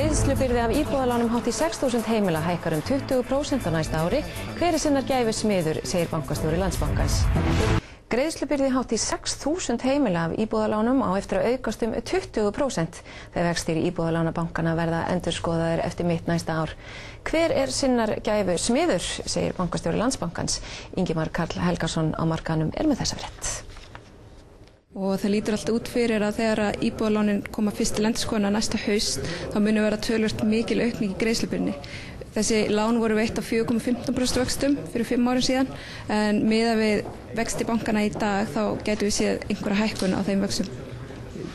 Greiðslubyrði af íbúðalánum hátt í 6.000 heimila hækkar 20% á næsta ári. Hver sinnar gæfu smiður, segir bankastjóri Landsbankans. Greiðslubyrði hátt í 6.000 heimila af íbúðalánum á eftir að aukast 20% þegar vextir íbúðalánabankana verða endurskoðaðir eftir mitt næsta ár. Hver sinnar gæfu smiður, segir bankastjóri Landsbankans. Ingimar Karl Helgason á markaðnum með þessa frétt. Og það lítur alltaf út fyrir að þegar íbúðalánin koma fyrst til endurskoðunar næsta haust, þá muni vera töluvert mikil aukning í greiðslubyrðinni. Þessi lán voru veitt á 4,15% vöxtum fyrir 5 árum síðan, en miðað við vexti bankana í dag þá gætum við séð einhverja hækkun á þeim vöxtum.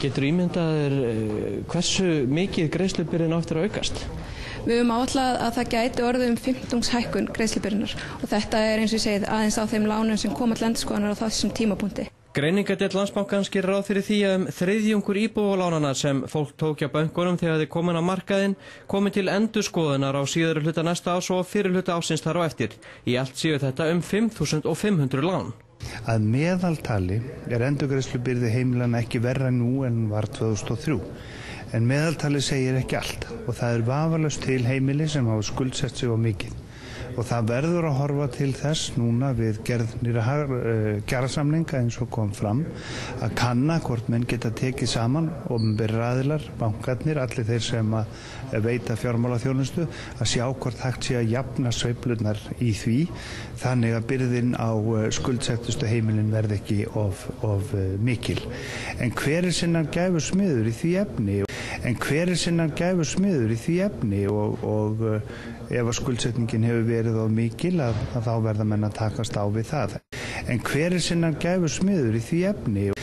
Getur ímyndaðir hversu mikið greiðslubyrðin á eftir að aukast? Við höfum áætlað að það gæti orðið 15 hækkun greiðslubyrðinar og þetta eins og ég segið aðeins á þeim lánum sem koma til endurskoðunar á þessum tímapunkti. Greiningadeild Landsbankans gerir ráð fyrir því að þriðjungur íbúðalánanna sem fólk tók hjá bönkunum þegar þið komin á markaðinn komi til endurskoðunar á síðari hluta næsta árs og fyrri hluta ársins þar á eftir. Í allt séu þetta 5.500 lán. Að meðaltali endurgreiðslubyrði heimilanna ekki verra nú en var 2003. En meðaltali segir ekki allt og það vafalaust til heimili sem hafa skuldsett sig á mikið. Og það verður að horfa til þess núna við gerð nýrra kjarasamninga eins og kom fram að kanna hvort menn geta tekið saman opinberir aðilar, bankarnir, allir þeir sem að veita fjármálaþjónustu að sjá hvort hægt sé að jafna sveiflurnar í því þannig að byrðin á skuldsettustu heimilin verði ekki of mikil. En hver sinnar gæfu smiður í því efni? Og ef að skuldsetningin hefur verið of mikil að þá verða menn að takast á við það. En hver sinnar gæfu smiður í því efni?